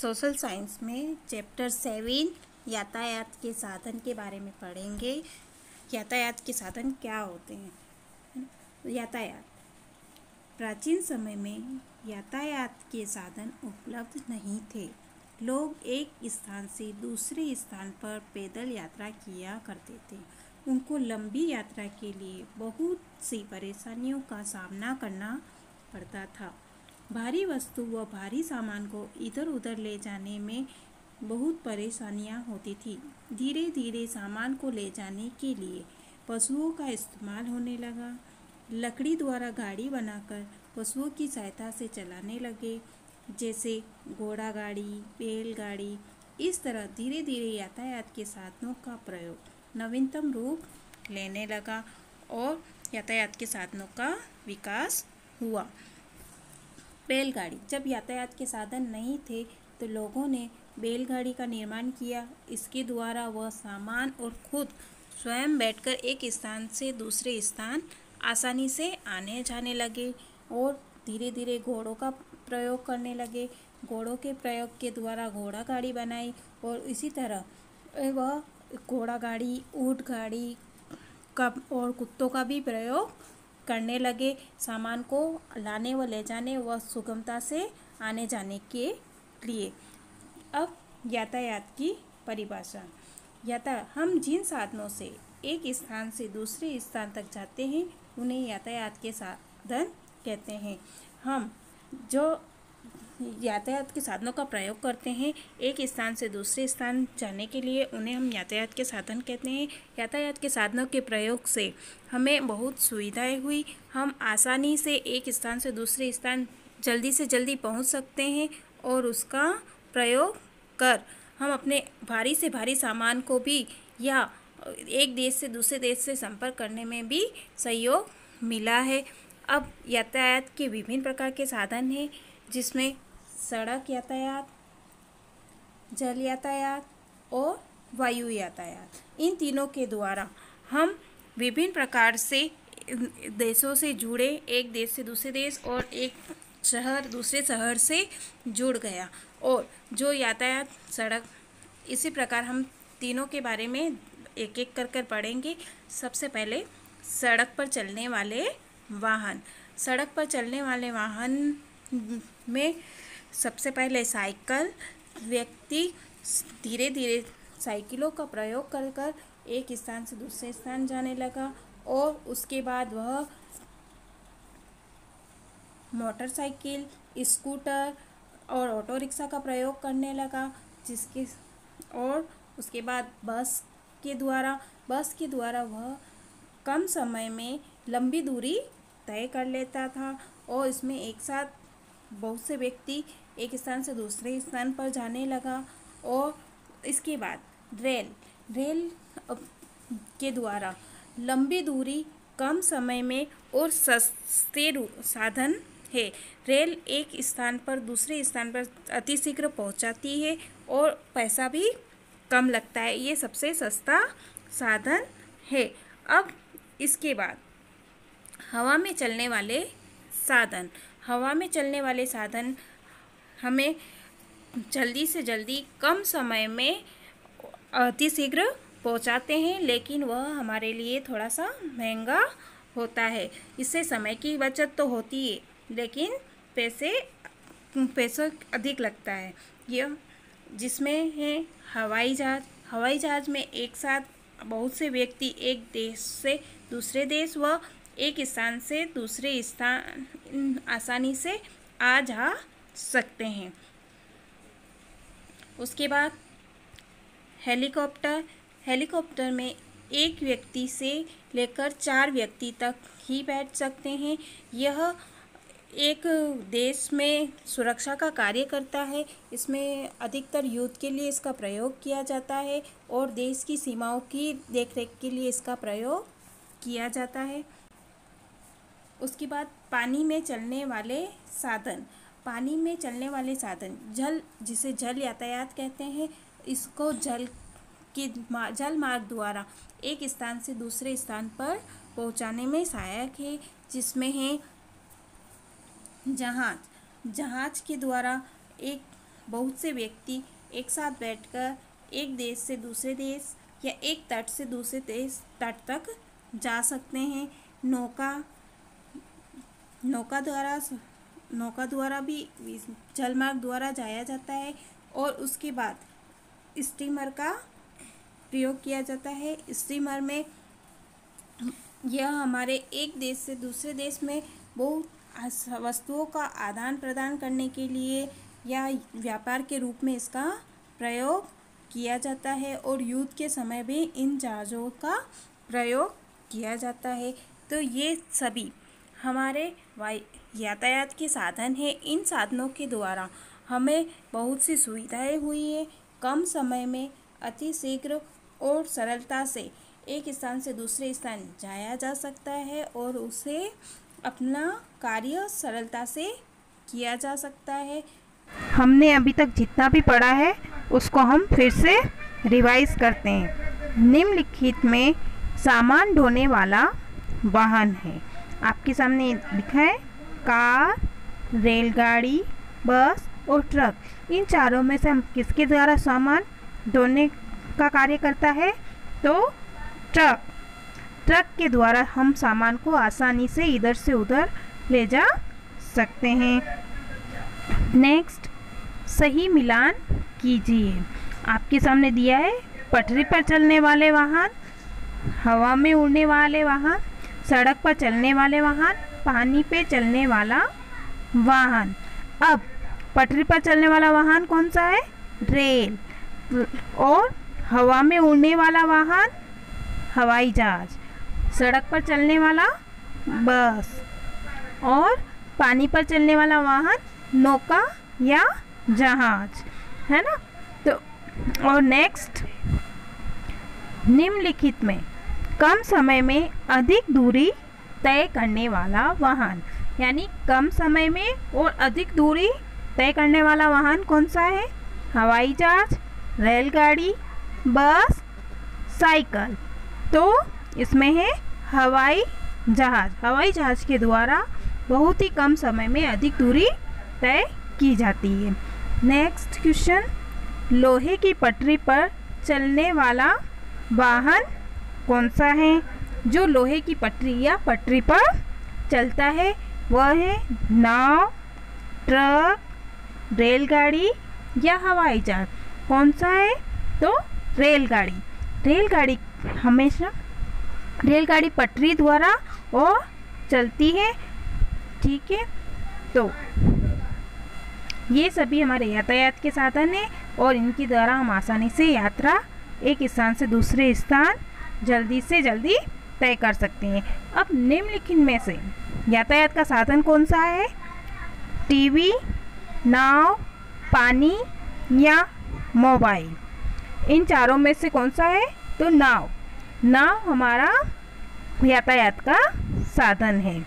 Social science में chapter 7 यातायात के साधन के बारे में पढ़ेंगे। यातायात के साधन क्या होते हैं? यातायात। प्राचीन समय में यातायात के साधन उपलब्ध नहीं थे। लोग एक स्थान से दूसरे स्थान पर पैदल यात्रा किया करते थे। उनको लंबी यात्रा के लिए बहुत सी परेशानियों का सामना करना पड़ता था। भारी वस्तु व भारी सामान को इधर उधर ले जाने में बहुत परेशानियां होती थी। धीरे धीरे सामान को ले जाने के लिए पशुओं का इस्तेमाल होने लगा। लकड़ी द्वारा गाड़ी बनाकर पशुओं की सहायता से चलाने लगे, जैसे घोड़ा गाड़ी, बैलगाड़ी। इस तरह धीरे धीरे यातायात के साधनों का प्रयोग नवीनतम रूप लेने लगा और यातायात के साधनों का विकास हुआ। बैलगाड़ी। जब यातायात के साधन नहीं थे तो लोगों ने बैलगाड़ी का निर्माण किया। इसके द्वारा वह सामान और खुद स्वयं बैठकर एक स्थान से दूसरे स्थान आसानी से आने जाने लगे और धीरे धीरे घोड़ों का प्रयोग करने लगे। घोड़ों के प्रयोग के द्वारा घोड़ा गाड़ी बनाई और इसी तरह वह घोड़ा गाड़ी, ऊँट गाड़ी का और कुत्तों का भी प्रयोग करने लगे, सामान को लाने व ले जाने व सुगमता से आने जाने के लिए। अब यातायात की परिभाषा। हम जिन साधनों से एक स्थान से दूसरे स्थान तक जाते हैं उन्हें यातायात के साधन कहते हैं। हम जो यातायात के साधनों का प्रयोग करते हैं एक स्थान से दूसरे स्थान जाने के लिए, उन्हें हम यातायात के साधन कहते हैं। यातायात के साधनों के प्रयोग से हमें बहुत सुविधाएं हुई। हम आसानी से एक स्थान से दूसरे स्थान जल्दी से जल्दी पहुंच सकते हैं और उसका प्रयोग कर हम अपने भारी से भारी सामान को भी या एक देश से दूसरे देश से संपर्क करने में भी सहयोग मिला है। अब यातायात के विभिन्न प्रकार के साधन हैं, जिसमें सड़क यातायात, जल यातायात और वायु यातायात। इन तीनों के द्वारा हम विभिन्न प्रकार से देशों से जुड़े, एक देश से दूसरे देश और एक शहर दूसरे शहर से जुड़ गया। और जो यातायात सड़क, इसी प्रकार हम तीनों के बारे में एक एक कर पढ़ेंगे। सबसे पहले सड़क पर चलने वाले वाहन। सड़क पर चलने वाले वाहन में सबसे पहले साइकिल। व्यक्ति धीरे धीरे साइकिलों का प्रयोग कर एक स्थान से दूसरे स्थान जाने लगा और उसके बाद वह मोटरसाइकिल, स्कूटर और ऑटो रिक्शा का प्रयोग करने लगा, और उसके बाद बस के द्वारा वह कम समय में लंबी दूरी तय कर लेता था और इसमें एक साथ बहुत से व्यक्ति एक स्थान से दूसरे स्थान पर जाने लगा। और इसके बाद रेल के द्वारा लंबी दूरी कम समय में और सस्ते साधन है। रेल एक स्थान पर दूसरे स्थान पर अतिशीघ्र पहुंचाती है और पैसा भी कम लगता है। ये सबसे सस्ता साधन है। अब इसके बाद हवा में चलने वाले साधन। हवा में चलने वाले साधन हमें जल्दी से जल्दी कम समय में अतिशीघ्र पहुंचाते हैं, लेकिन वह हमारे लिए थोड़ा सा महंगा होता है। इससे समय की बचत तो होती है, लेकिन पैसा अधिक लगता है। यह जिसमें है हवाई जहाज। हवाई जहाज में एक साथ बहुत से व्यक्ति एक देश से दूसरे देश व एक स्थान से दूसरे स्थान आसानी से आ जा सकते हैं। उसके बाद हेलीकॉप्टर में एक व्यक्ति से लेकर 4 व्यक्ति तक ही बैठ सकते हैं। यह एक देश में सुरक्षा का कार्य करता है। इसमें अधिकतर युद्ध के लिए इसका प्रयोग किया जाता है और देश की सीमाओं की देखरेख के लिए इसका प्रयोग किया जाता है। उसके बाद पानी में चलने वाले साधन। पानी में चलने वाले साधन जिसे जल यातायात कहते हैं। इसको जल मार्ग द्वारा एक स्थान से दूसरे स्थान पर पहुंचाने में सहायक है, जिसमें है जहाज के द्वारा एक बहुत से व्यक्ति एक साथ बैठकर एक देश से दूसरे देश या एक तट से दूसरे देश तट तक जा सकते हैं। नौका द्वारा भी जलमार्ग द्वारा जाया जाता है और उसके बाद स्टीमर का प्रयोग किया जाता है। स्टीमर में यह हमारे एक देश से दूसरे देश में बहुत वस्तुओं का आदान प्रदान करने के लिए या व्यापार के रूप में इसका प्रयोग किया जाता है और युद्ध के समय भी इन जहाज़ों का प्रयोग किया जाता है। तो ये सभी हमारे यातायात के साधन हैं। इन साधनों के द्वारा हमें बहुत सी सुविधाएं हुई है। कम समय में अति शीघ्र और सरलता से एक स्थान से दूसरे स्थान जाया जा सकता है और उसे अपना कार्य सरलता से किया जा सकता है। हमने अभी तक जितना भी पढ़ा है उसको हम फिर से रिवाइज करते हैं। निम्नलिखित में सामान ढोने वाला वाहन है। आपके सामने लिखा है कार, रेलगाड़ी, बस और ट्रक। इन चारों में से हम किसके द्वारा सामान ढोने का कार्य करता है? तो ट्रक के द्वारा हम सामान को आसानी से इधर से उधर ले जा सकते हैं। नेक्स्ट, सही मिलान कीजिए। आपके सामने दिया है पटरी पर चलने वाले वाहन, हवा में उड़ने वाले वाहन, सड़क पर चलने वाले वाहन, पानी पे चलने वाला वाहन। अब पटरी पर चलने वाला वाहन कौन सा है? रेल। और हवा में उड़ने वाला वाहन हवाई जहाज, सड़क पर चलने वाला बस और पानी पर चलने वाला वाहन नौका या जहाज, है ना। तो और नेक्स्ट, निम्नलिखित में कम समय में अधिक दूरी तय करने वाला वाहन, यानी कम समय में और अधिक दूरी तय करने वाला वाहन कौन सा है? हवाई जहाज, रेलगाड़ी, बस, साइकिल। तो इसमें है हवाई जहाज। हवाई जहाज के द्वारा बहुत ही कम समय में अधिक दूरी तय की जाती है। नेक्स्ट क्वेश्चन, लोहे की पटरी पर चलने वाला वाहन कौन सा है? जो लोहे की पटरी या पटरी पर चलता है वह है नाव, ट्रक, रेलगाड़ी या हवाई जहाज। कौन सा है? तो रेलगाड़ी। रेलगाड़ी पटरी द्वारा और चलती है, ठीक है। तो ये सभी हमारे यातायात के साधन हैं और इनके द्वारा हम आसानी से यात्रा एक स्थान से दूसरे स्थान जल्दी से जल्दी तय कर सकते हैं। अब निम्नलिखित में से यातायात का साधन कौन सा है? टीवी, नाव, पानी या मोबाइल। इन चारों में से कौन सा है? तो नाव हमारा यातायात का साधन है।